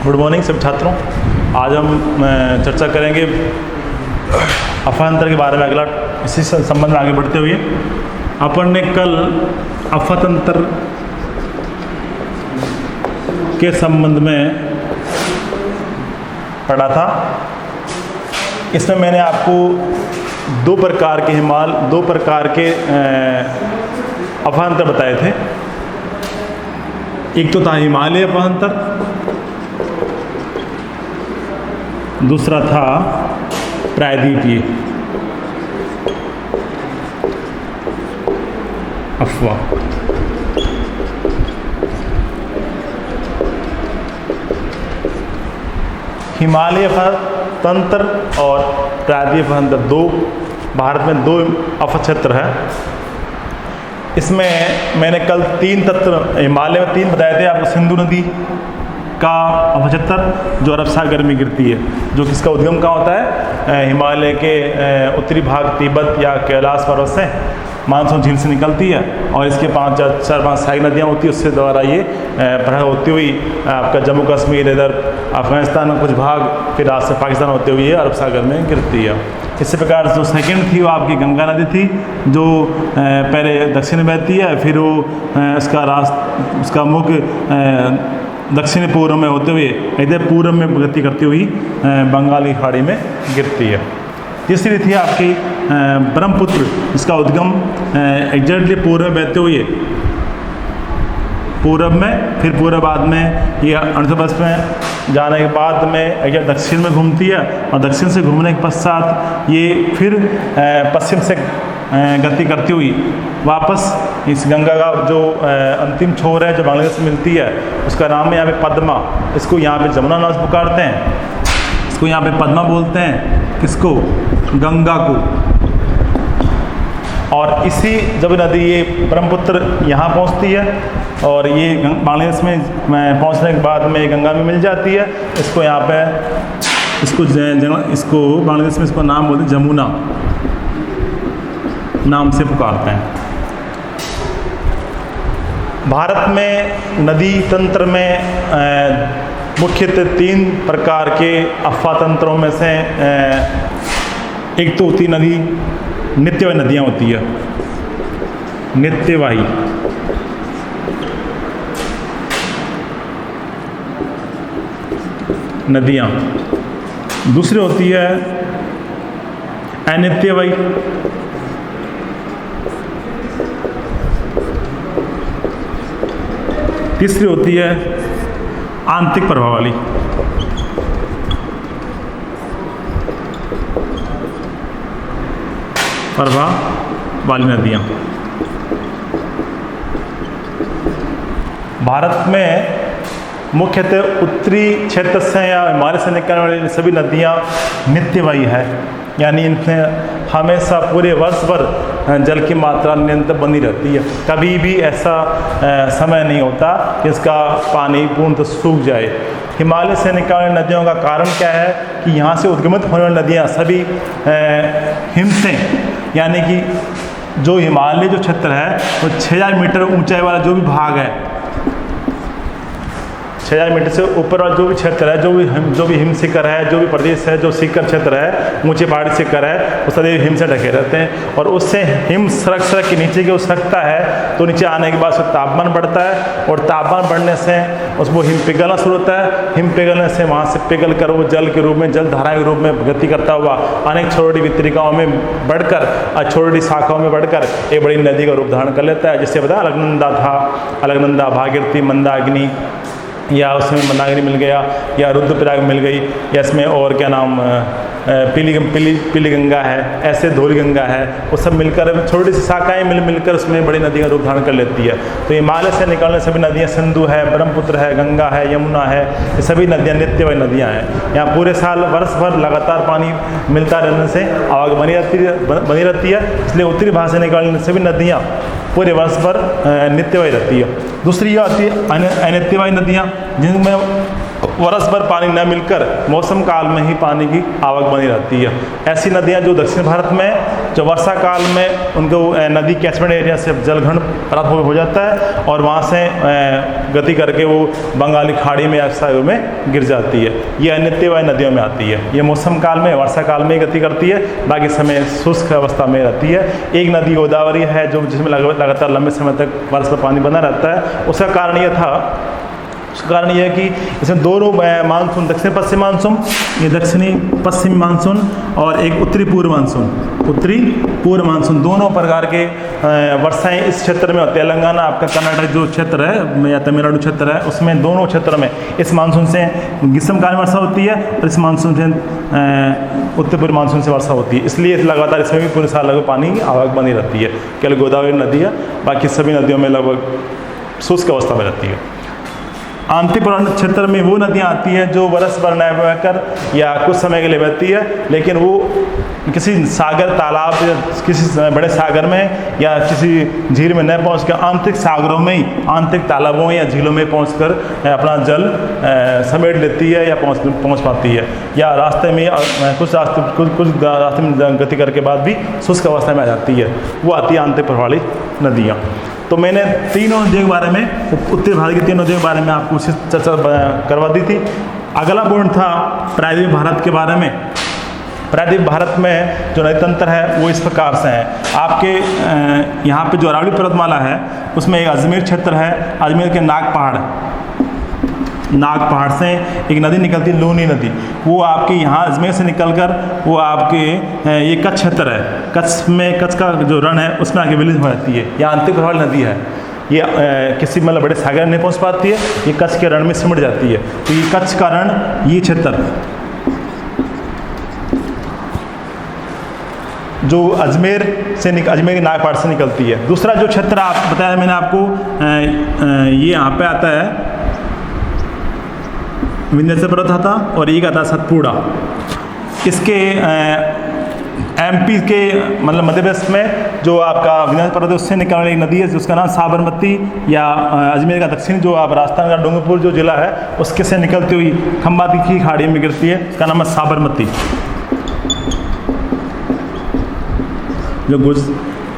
Good morning सब छात्रों। आज हम चर्चा करेंगे अफवातंत्र के बारे में। अगला इसी संबंध में आगे बढ़ते हुए अपन ने कल अफवातंत्र के संबंध में पढ़ा था। इसमें मैंने आपको दो प्रकार के अफवातंत्र बताए थे। एक तो था हिमालय अफवातंत्र, दूसरा था प्रायद्वीपीय अफवाह। हिमालय अफवातंत्र और प्रायद्वीपीय अफवातंत्र भारत में दो अफवाह क्षेत्र है। इसमें मैंने कल 3 तत्व हिमालय में 3 बताए थे आपको। सिंधु नदी का अफवाह क्षेत्र जो अरब सागर में गिरती है, जो किसका उद्गम कहाँ होता है, हिमालय के उत्तरी भाग तिब्बत या कैलाश पर्वत से मानसून झील से निकलती है और इसके 4-5 सहायक नदियाँ होती है। उससे द्वारा ये प्रवाह होती हुई आपका जम्मू कश्मीर, इधर अफगानिस्तान में कुछ भाग, फिर आज से पाकिस्तान होते हुए अरब सागर में गिरती है। इसी प्रकार जो सेकंड थी वो आपकी गंगा नदी थी, जो पहले दक्षिण में बहती है, फिर वो उसका मुख दक्षिण पूर्व में होते हुए इधर पूर्व में गति करती हुई बंगाल की खाड़ी में गिरती है। तीसरी थी आपकी ब्रह्मपुत्र, इसका उद्गम एग्जैक्टली पूर्व में बहते हुए पूर्व में, फिर पूर्व बाद में ये 1910 में जाने के बाद में यह दक्षिण में घूमती है और दक्षिण से घूमने के पश्चात ये फिर पश्चिम से गति करती हुई वापस इस गंगा का जो अंतिम छोर है जो बांग्लादेश से मिलती है, उसका नाम है यहाँ पे पद्मा। इसको यहाँ पे जमुना नाम से पुकारते हैं, इसको यहाँ पे पद्मा बोलते हैं। किसको? गंगा को। और इसी जब नदी ये ब्रह्मपुत्र यहाँ पहुँचती है और ये बांग्लादेश में पहुँचने के बाद में गंगा में मिल जाती है। इसको यहाँ पे इसको बांग्लादेश में इसको नाम बोलते हैं जमुना नाम से पुकारते हैं। भारत में नदी तंत्र में मुख्यतः 3 प्रकार के अफवातंत्रों में से एक तो होती नदी नित्यवाही नदियाँ होती है, नित्यवाही। नदियाँ। दूसरी होती है अनित्यवाही। तीसरी होती है आंतरिक प्रवाह वाली। प्रवाह वाली नदियाँ। भारत में मुख्यतः उत्तरी क्षेत्र से या हिमालय से निकलने वाली सभी नदियाँ नित्यवाही है, यानी इनमें हमेशा पूरे वर्ष भर जल की मात्रा निरंतर बनी रहती है। कभी भी ऐसा समय नहीं होता कि इसका पानी पूर्णतः सूख जाए। हिमालय से निकलने वाली नदियों का कारण क्या है कि यहाँ से उद्गमित होने वाली नदियाँ सभी हिमसें, यानी कि जो हिमालय जो क्षेत्र है वो 6000 मीटर ऊंचाई वाला जो भी भाग है, 6000 मीटर से ऊपर वाला जो भी क्षेत्र है, जो भी हिम शिखर है, जो भी प्रदेश है, जो शिखर क्षेत्र है, ऊंचे पहाड़ी शिखर है, वो सदैव हिम से ढके रहते हैं। और उससे हिम सड़क के नीचे की वो सरकता है तो नीचे आने के बाद उसका तापमान बढ़ता है और तापमान बढ़ने से उसको हिम पिघलना शुरू होता है। हिम पिघलने से वहाँ से पिघल कर वो जल के रूप में, जल धारा के रूप में गति करता हुआ अनेक छोटी वितरिकाओं में बढ़कर और छोटी शाखाओं में बढ़कर एक बड़ी नदी का रूप धारण कर लेता है। जिससे बताया अलकनंदा था, अलकनंदा, भागीरथी, मंदाकिनी, या उसमें मंदाकिनी मिल गया, या रुद्रप्रयाग मिल गई, या इसमें और क्या नाम पीली गंगा है, ऐसे धौली गंगा है। वो सब मिलकर छोटी सी शाखाएँ मिलकर उसमें बड़ी नदी का रूप धारण कर लेती है। तो हिमालय से निकलने सभी नदियाँ सिंधु है, ब्रह्मपुत्र है, गंगा है, यमुना है, ये सभी नदियाँ नित्यवाही नदियाँ हैं। यहाँ पूरे साल वर्ष भर लगातार पानी मिलता रहने से आवागमन बनी रहती है। इसलिए उत्तरी भाग से निकलने सभी नदियाँ पूरे वर्ष भर नित्यवाही रहती है। दूसरी ये आती है अनित्यवाही नदियाँ, जिनमें वर्ष भर पानी न मिलकर मौसम काल में ही पानी की आवक बनी रहती है। ऐसी नदियाँ जो दक्षिण भारत में जो वर्षा काल में उनको नदी कैचमेंट एरिया से जलघन प्राप्त हो जाता है और वहाँ से गति करके वो बंगाली खाड़ी में या सागर में गिर जाती है। ये अनित्यवाही नदियों में आती है। ये मौसम काल में, वर्षा काल में गति करती है, बाकी समय शुष्क अवस्था में रहती है। एक नदी गोदावरी है जो जिसमें लगातार लंबे समय तक बारिश का पानी बना रहता है। उसका कारण ये था, उसका कारण यह है कि इसमें दोनों मानसून, दक्षिण पश्चिम मानसून, ये दक्षिणी पश्चिम मानसून और एक उत्तरी पूर्व मानसून, उत्तरी पूर्व मानसून, दोनों प्रकार के वर्षाएं इस क्षेत्र में होती है। तेलंगाना, आपका कर्नाटक जो क्षेत्र है या तमिलनाडु क्षेत्र है, उसमें दोनों क्षेत्र में इस मानसून से ग्रीष्मकालीन वर्षा होती है और इस मानसून से उत्तर पूर्व मानसून से वर्षा होती है। इसलिए लगातार इसमें भी पूरे साल लगभग पानी की आवक बनी रहती है। केवल गोदावरी नदी है, बाकी सभी नदियों में लगभग शुष्क अवस्था में रहती है। आंतरिक क्षेत्र में वो नदियाँ आती हैं जो बरस भर न बहकर या कुछ समय के लिए बहती है, लेकिन वो किसी सागर, तालाब, किसी बड़े सागर में या किसी झील में न पहुँच कर आंतरिक सागरों में ही, आंतरिक तालाबों या झीलों में पहुँचकर अपना जल समेट लेती है या पहुँच पाती है, या रास्ते में कुछ रास्ते में गति करके बाद भी शुष्क अवस्था में आ जाती है। वो आती है आंतरिक प्रवाही नदियाँ। तो मैंने तीनों नदियों के बारे में, उत्तर भारत की तीनों नदियों के बारे में आपको चर्चा करवा दी थी। अगला पॉइंट था प्रायद्वीप भारत के बारे में। प्रायद्वीप भारत में जो नदी तंत्र है वो इस प्रकार से है। आपके यहाँ पे जो अरावली पर्वतमाला है उसमें एक अजमेर क्षेत्र है। अजमेर के नाग पहाड़ से एक नदी निकलती है, लूनी नदी। वो आपके यहाँ अजमेर से निकलकर वो आपके ये कच्छ क्षेत्र है, कच्छ का जो रण है उसमें आगे विलीन हो जाती है। ये आंतरिक प्रवाही नदी है। ये किसी मतलब बड़े सागर नहीं पहुँच पाती है, ये कच्छ के रण में सिमट जाती है। तो ये कच्छ का रण, ये क्षेत्र जो अजमेर के नाग पहाड़ से निकलती है। दूसरा जो क्षेत्र आप बताया मैंने आपको, ये यहाँ पे आता है विंध्याचल पर्वत आता और एक आता सतपुड़ा। इसके एमपी के मतलब मध्य प्रदेश में जो आपका विंध्याचल पर्वत है उससे निकलने वाली एक नदी है जिसका नाम साबरमती, या अजमेर का दक्षिण जो आप राजस्थान का डूंगरपुर जो जिला है उसके से निकलती हुई खंबाती की खाड़ी में गिरती है। इसका नाम है साबरमती।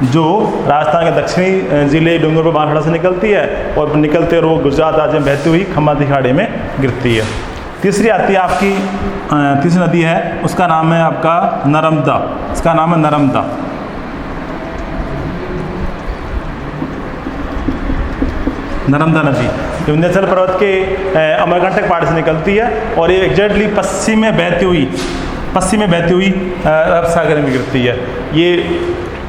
जो राजस्थान के दक्षिणी जिले डूंगरपुर बांसवाड़ा से निकलती है और निकलते वो गुजरात राज्य में बहती हुई खंबाती खाड़ी में गिरती है। तीसरी आती है आपकी, तीसरी नदी है उसका नाम है आपका नर्मदा। इसका नाम है नर्मदा। नर्मदा नदी जो विंध्याचल पर्वत के अमरकंटक पहाड़ से निकलती है और ये एग्जैक्टली पश्चिम में बहती हुई अरब सागर में गिरती है।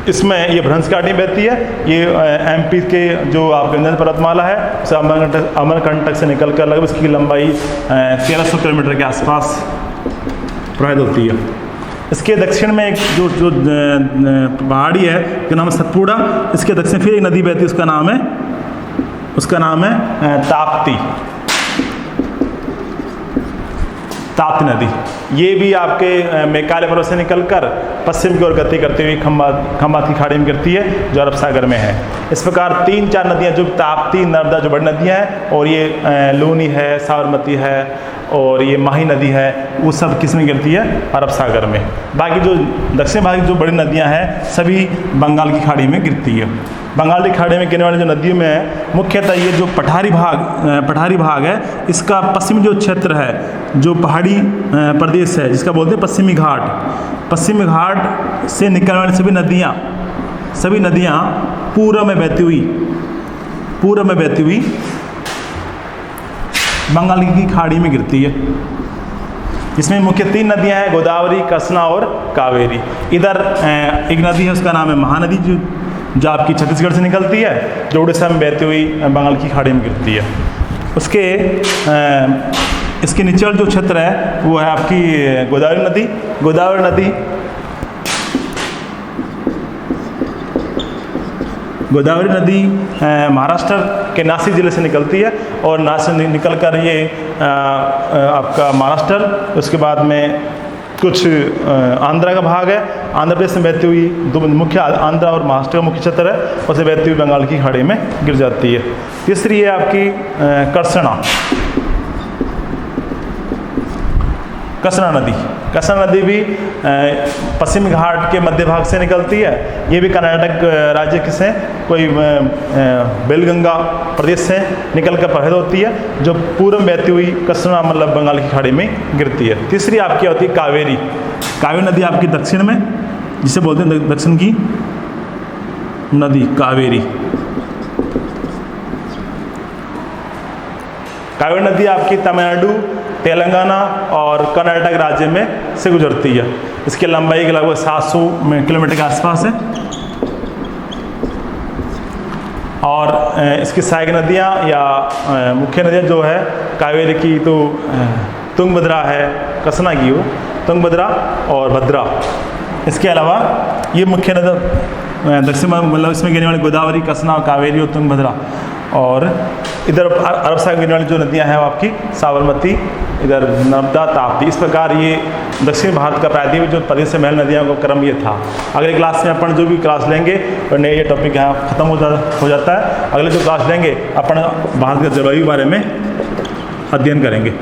इसमें ये भ्रंश घाटी बहती है। ये एमपी के जो आप विंध्याचल पर्वतमाला है उसे अमरकंटक से निकलकर लगभग इसकी लंबाई 1300 किलोमीटर के आसपास प्रवाहित होती है। इसके दक्षिण में एक जो पहाड़ी है उसका नाम है सतपुड़ा। इसके दक्षिण फिर एक नदी बहती है, उसका नाम है ताप्ती नदी। ये भी आपके मेघालय पर्वत से निकलकर पश्चिम की ओर गति करती हुई खंबात की खाड़ी में गिरती है जो अरब सागर में है। इस प्रकार 3-4 नदियाँ जो ताप्ती, नर्मदा जो बड़ी नदियाँ हैं, और ये लूनी है, साबरमती है और ये माही नदी है, वो सब किस में गिरती है? अरब सागर में। बाकी जो दक्षिण भाग की जो बड़ी नदियाँ हैं सभी बंगाल की खाड़ी में गिरती है। बंगाल की खाड़ी में गिरने वाली जो नदियों में है मुख्यतः ये जो पठारी भाग है, इसका पश्चिमी जो क्षेत्र है, जो पहाड़ी प्रदेश है जिसका बोलते हैं पश्चिमी घाट से निकलने वाली सभी नदियाँ पूर्व में बहती हुई बंगाल की खाड़ी में गिरती है। इसमें मुख्य 3 नदियाँ हैं, गोदावरी, कृष्णा और कावेरी। इधर एक नदी है उसका नाम है महानदी जो आपकी छत्तीसगढ़ से निकलती है, जो उड़ीसा में बहती हुई बंगाल की खाड़ी में गिरती है। इसके निचल जो क्षेत्र है वो है आपकी गोदावरी नदी महाराष्ट्र के नासिक ज़िले से निकलती है और नासिक निकलकर ये आपका महाराष्ट्र, उसके बाद में कुछ आंध्रा का भाग है, आंध्र प्रदेश में बहती हुई दो मुख्य आंध्रा और महाराष्ट्र का मुख्य क्षेत्र है, उसे बहती हुई बंगाल की खाड़ी में गिर जाती है। तीसरी है आपकी कृष्णा नदी। कृष्णा नदी भी पश्चिमी घाट के मध्य भाग से निकलती है। ये भी कर्नाटक राज्य के से कोई बेलगंगा प्रदेश से निकल कर प्रवाहित होती है, जो पूर्व में बहती हुई कृष्णा मतलब बंगाल की खाड़ी में गिरती है। तीसरी आपकी होती है कावेरी। कावेरी नदी आपकी दक्षिण में, जिसे बोलते हैं दक्षिण की नदी कावेरी। कावेरी नदी आपकी तमिलनाडु, तेलंगाना और कर्नाटक राज्य में से गुजरती है। इसकी लंबाई लगभग 700 किलोमीटर के आसपास है। और इसकी सहायक नदियाँ या मुख्य नदियाँ जो है कावेरी की तो तुंगभद्रा है, कृष्णा की वो तुंगभद्रा और भद्रा। इसके अलावा ये मुख्य नदी दक्षिण मतलब इसमें गिरने वाली गोदावरी, कृष्णा, कावेरी और तुंगभद्रा। और इधर अरब सागर गिरने वाली जो नदियाँ हैं वो आपकी साबरमती, इधर नर्मदा, ताप्ती। इस प्रकार ये दक्षिण भारत का प्रायद्वीप जो प्रदेश से महल नदियों का क्रम ये था। अगले क्लास में अपन जो भी क्लास लेंगे और नए ये टॉपिक यहाँ खत्म हो जाता है। अगले जो क्लास लेंगे अपन भारत के जलवायु के बारे में अध्ययन करेंगे।